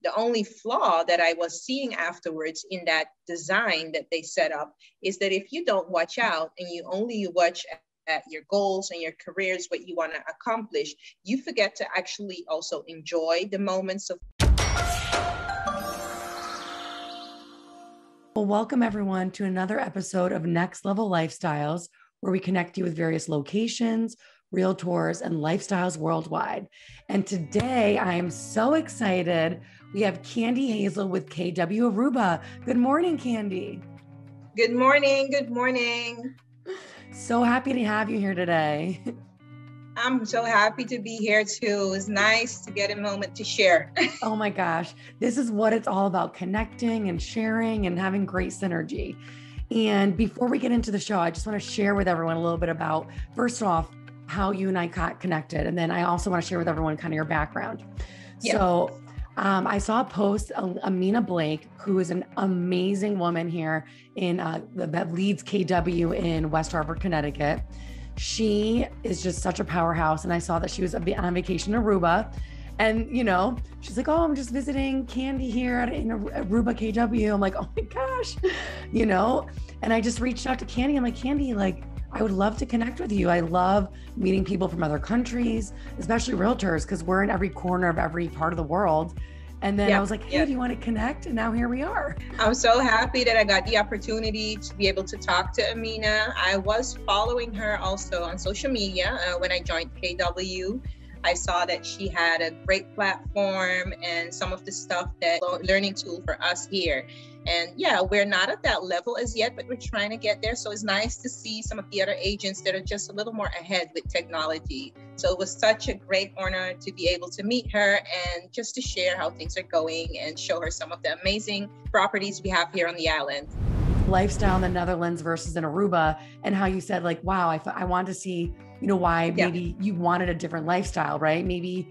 The only flaw that I was seeing afterwards in that design that they set up is that if you don't watch out and you only watch at your goals and your careers, what you want to accomplish, you forget to actually also enjoy the moments of. Well, welcome everyone to another episode of Next Level Lifestyles, where we connect you with various locations, realtors, and lifestyles worldwide. And today I am so excited. We have Candy Hazel with KW Aruba. Good morning, Candy. Good morning. Good morning. So happy to have you here today. I'm so happy to be here too. It's nice to get a moment to share. Oh my gosh. This is what it's all about, connecting and sharing and having great synergy. And before we get into the show, I just want to share with everyone a little bit about, first off, how you and I got connected. And then I also want to share with everyone kind of your background. Yeah. So I saw a post, Amina Blake, who is an amazing woman here in that leads KW in West Hartford, Connecticut. She is just such a powerhouse. And I saw that she was on vacation in Aruba. And, you know, she's like, oh, I'm just visiting Candy here in Aruba, KW. I'm like, oh my gosh, you know? And I just reached out to Candy. I'm like, Candy, like, I would love to connect with you. I love meeting people from other countries, especially realtors, because we're in every corner of every part of the world. And then I was like, hey, do you want to connect? And now here we are. I'm so happy that I got the opportunity to be able to talk to Amina. I was following her also on social media when I joined KW. I saw that she had a great platform and some of the stuff that learning tool for us here. And yeah, we're not at that level as yet, but we're trying to get there. So it's nice to see some of the other agents that are just a little more ahead with technology. So it was such a great honor to be able to meet her and just to share how things are going and show her some of the amazing properties we have here on the island. Lifestyle in the Netherlands versus in Aruba, and how you said like, wow, I wanted to see, you know, why maybe you wanted a different lifestyle, right? Maybe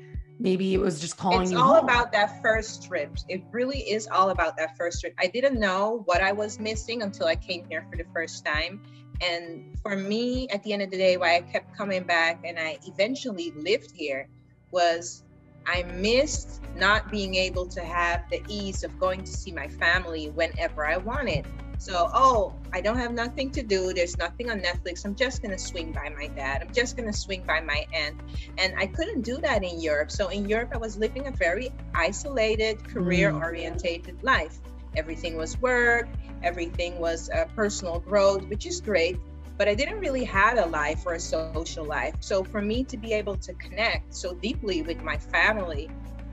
it was just calling you home. It's all about that first trip. It really is all about that first trip. I didn't know what I was missing until I came here for the first time. And for me, at the end of the day, why I kept coming back and I eventually lived here was I missed not being able to have the ease of going to see my family whenever I wanted. So, I don't have nothing to do. There's nothing on Netflix. I'm just going to swing by my dad. I'm just going to swing by my aunt. And I couldn't do that in Europe. So in Europe, I was living a very isolated, career-orientated life. Everything was work. Everything was personal growth, which is great. But I didn't really have a life or a social life. So for me to be able to connect so deeply with my family,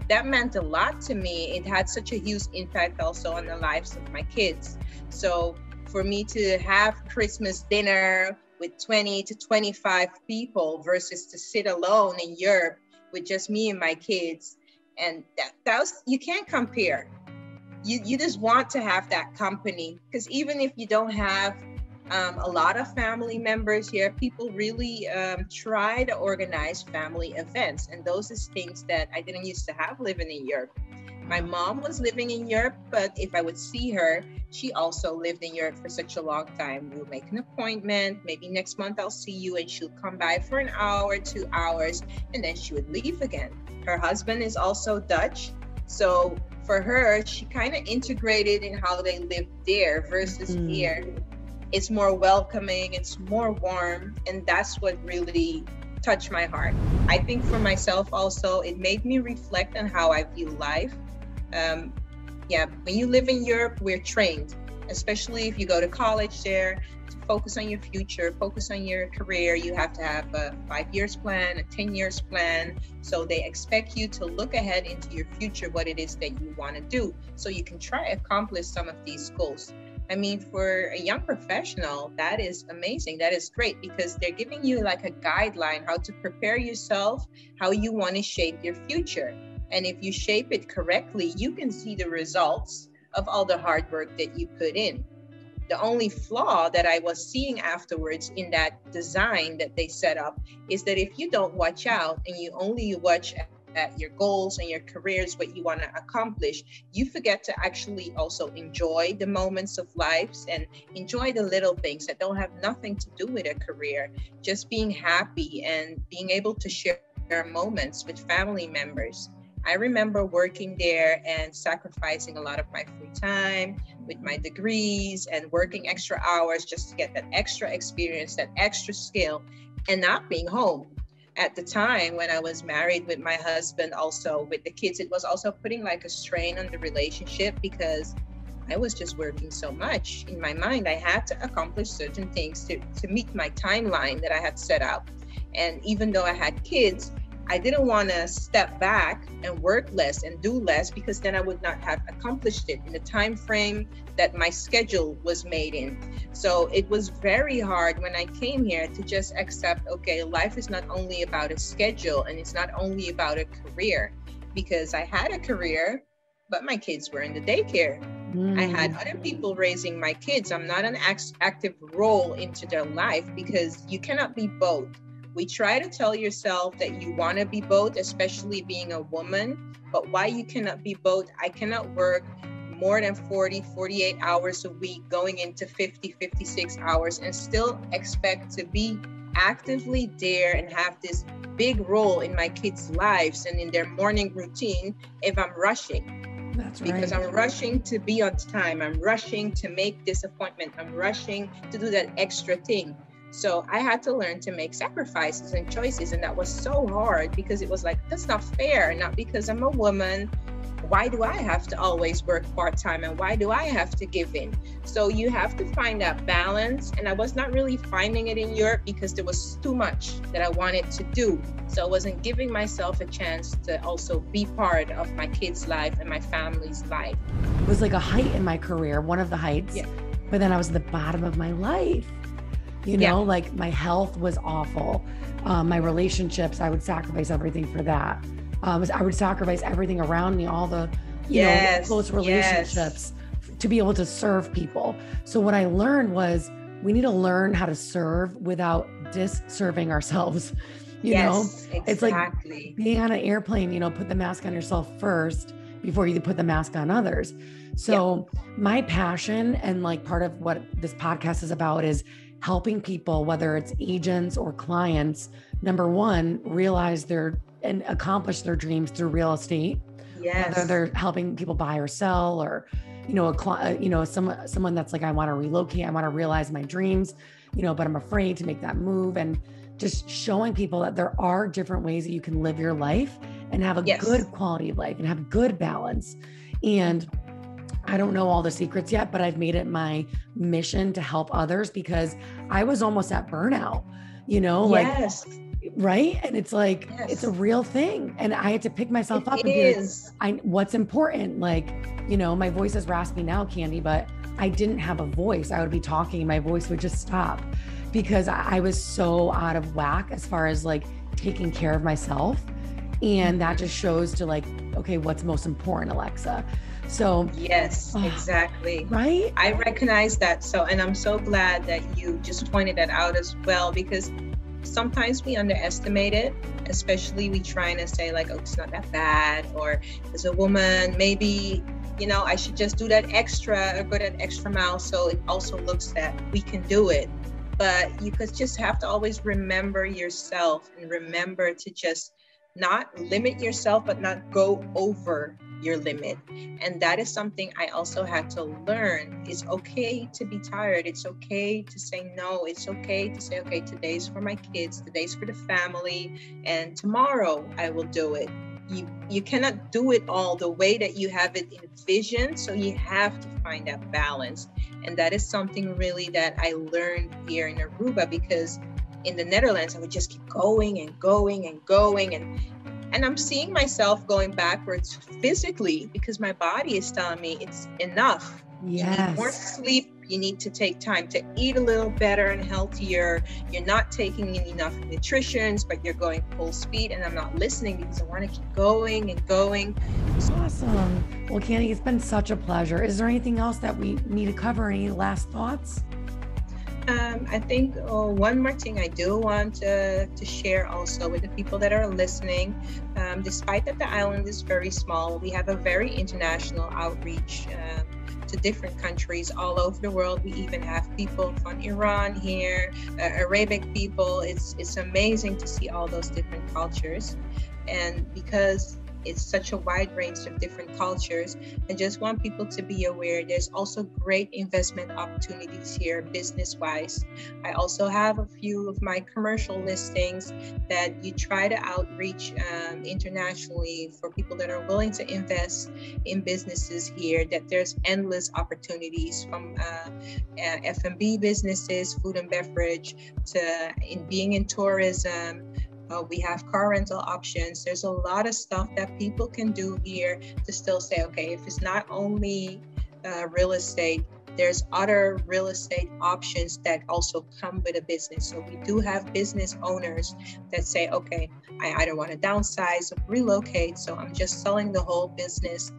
that meant a lot to me. It had such a huge impact also on the lives of my kids. So for me to have Christmas dinner with 20 to 25 people versus to sit alone in Europe with just me and my kids, and that was, you can't compare. You just want to have that company, because even if you don't have a lot of family members here, people really try to organize family events. And those is things that I didn't used to have living in Europe. My mom was living in Europe, but if I would see her, she also lived in Europe for such a long time. We'll make an appointment. Maybe next month I'll see you, and she'll come by for an hour, 2 hours, and then she would leave again. Her husband is also Dutch. So for her, she kind of integrated in how they lived there versus here. It's more welcoming, it's more warm, and that's what really touched my heart. I think for myself also, it made me reflect on how I view life. When you live in Europe, we're trained, especially if you go to college there, to focus on your future, focus on your career. You have to have a 5 years plan, a 10 years plan. So they expect you to look ahead into your future, what it is that you want to do, so you can try to accomplish some of these goals. I mean, for a young professional, that is amazing. That is great, because they're giving you like a guideline how to prepare yourself, how you want to shape your future. And if you shape it correctly, you can see the results of all the hard work that you put in. The only flaw that I was seeing afterwards in that design that they set up is that if you don't watch out and you only watch at your goals and your careers, what you want to accomplish, you forget to actually also enjoy the moments of lives and enjoy the little things that don't have nothing to do with a career. Just being happy and being able to share moments with family members. I remember working there and sacrificing a lot of my free time with my degrees and working extra hours just to get that extra experience, that extra skill, and not being home. At the time when I was married with my husband, also with the kids, it was also putting like a strain on the relationship because I was just working so much. In my mind, I had to accomplish certain things to meet my timeline that I had set out. And even though I had kids, I didn't want to step back and work less and do less because then I would not have accomplished it in the time frame that my schedule was made in. So it was very hard when I came here to just accept, okay, life is not only about a schedule and it's not only about a career, because I had a career, but my kids were in the daycare. I had other people raising my kids. I'm not an active role into their life because you cannot be both. We try to tell yourself that you want to be both, especially being a woman, but why you cannot be both? I cannot work more than 40, 48 hours a week, going into 50, 56 hours and still expect to be actively there and have this big role in my kids' lives and in their morning routine if I'm rushing. That's right. Because I'm rushing to be on time. I'm rushing to make this appointment. I'm rushing to do that extra thing. So I had to learn to make sacrifices and choices. And that was so hard because it was like, that's not fair. Not because I'm a woman. Why do I have to always work part-time? And why do I have to give in? So you have to find that balance. And I was not really finding it in Europe because there was too much that I wanted to do. So I wasn't giving myself a chance to also be part of my kids' life and my family's life. It was like a height in my career, one of the heights, yeah. But then I was at the bottom of my life. You know, like my health was awful. My relationships, I would sacrifice everything for that. I would sacrifice everything around me, all the, you know, close relationships to be able to serve people. So what I learned was we need to learn how to serve without dis-serving ourselves. You know, exactly. It's like being on an airplane, you know, put the mask on yourself first before you put the mask on others. So my passion and like part of what this podcast is about is helping people, whether it's agents or clients, number one, realize and accomplish their dreams through real estate. Whether they're helping people buy or sell, or, you know, someone that's like, I want to relocate, I want to realize my dreams, you know, but I'm afraid to make that move. And just showing people that there are different ways that you can live your life and have a good quality of life and have good balance. And I don't know all the secrets yet, but I've made it my mission to help others because I was almost at burnout, you know, right. And it's like, it's a real thing. And I had to pick myself up and be like, what's important? Like, you know, my voice is raspy now, Candy, but I didn't have a voice. I would be talking and my voice would just stop because I was so out of whack as far as like taking care of myself. And that just shows to like, okay, what's most important, Alexa? So exactly. Right. I recognize that. So, and I'm so glad that you just pointed that out as well, because sometimes we underestimate it, especially we trying to say like, oh, it's not that bad. Or as a woman, maybe, you know, I should just do that extra or go that extra mile. So it also looks that we can do it. But you could just have to always remember yourself and remember to just not limit yourself, but not go over your limit. And that is something I also had to learn. It's okay to be tired. It's okay to say no. It's okay to say, okay, today's for my kids, today's for the family, and tomorrow I will do it. You cannot do it all the way that you have it envisioned. So you have to find that balance. And that is something really that I learned here in Aruba, because in the Netherlands, I would just keep going and going and going. And I'm seeing myself going backwards physically because my body is telling me it's enough. You need more sleep. You need to take time to eat a little better and healthier. You're not taking in enough nutritions, but you're going full speed. And I'm not listening because I want to keep going and going. Awesome. Well, Candy, it's been such a pleasure. Is there anything else that we need to cover? Any last thoughts? I think one more thing I do want to share also with the people that are listening, despite that the island is very small, we have a very international outreach to different countries all over the world. We even have people from Iran here, Arabic people. It's amazing to see all those different cultures. And because it's such a wide range of different cultures. I just want people to be aware there's also great investment opportunities here business-wise. I also have a few of my commercial listings that you try to outreach internationally for people that are willing to invest in businesses here, that there's endless opportunities from F&B businesses, food and beverage, to in being in tourism. We have car rental options. There's a lot of stuff that people can do here to still say, okay, if it's not only real estate, there's other real estate options that also come with a business. So we do have business owners that say, okay, I either want to downsize or relocate, so I'm just selling the whole business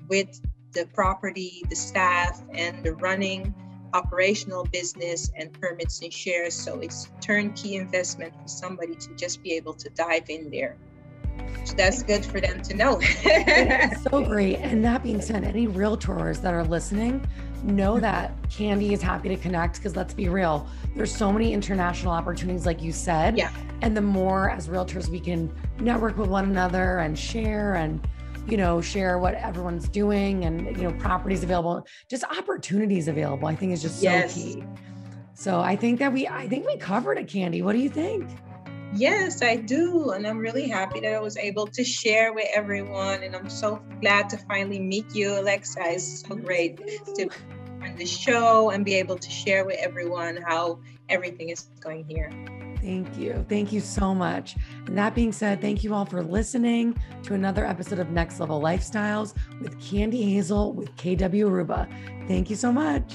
with the property, the staff, and the running operational business and permits and shares. So it's turnkey investment for somebody to just be able to dive in there. So that's good for them to know. It's so great. And that being said, any realtors that are listening, know that Candy is happy to connect, because let's be real, there's so many international opportunities, like you said. Yeah. And the more as realtors we can network with one another and share and, you know, share what everyone's doing and, you know, properties available, just opportunities available, I think is just so key. So I think we covered it, Candy. What do you think? Yes, I do. And I'm really happy that I was able to share with everyone. And I'm so glad to finally meet you, Alexa. It's so great to be on the show and be able to share with everyone how everything is going here. Thank you. Thank you so much. And that being said, thank you all for listening to another episode of Next Level Lifestyles with Candy Hazel with KW Aruba. Thank you so much.